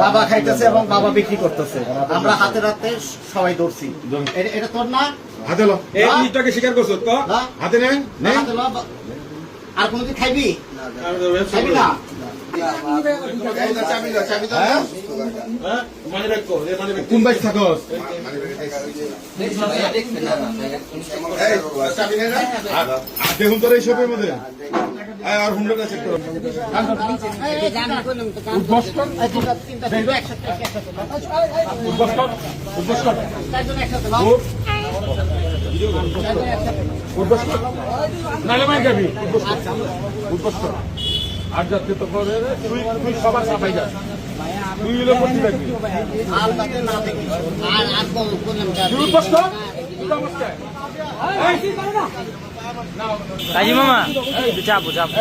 বাবা খাইতেছে এবং বাবা বিক্রি করতেছে, আমরা হাতে রাতে সবাই ধরছি। এটা তোর না হাতে লো, এই জিনিসটাকে স্বীকার করছো তো? হাতে নেন, হাতে লো। আর কোনদিন খাইবি? খাইবি না? কোন বাইক থাকস? দেখুন তোর এই শপের মধ্যে আর 100টা চেক করো। আর যাচ্ছে তো তুই সবার সাফাই যাস, তুই এলো করতে থাকবি। কাজী মামা চাপো চাপো।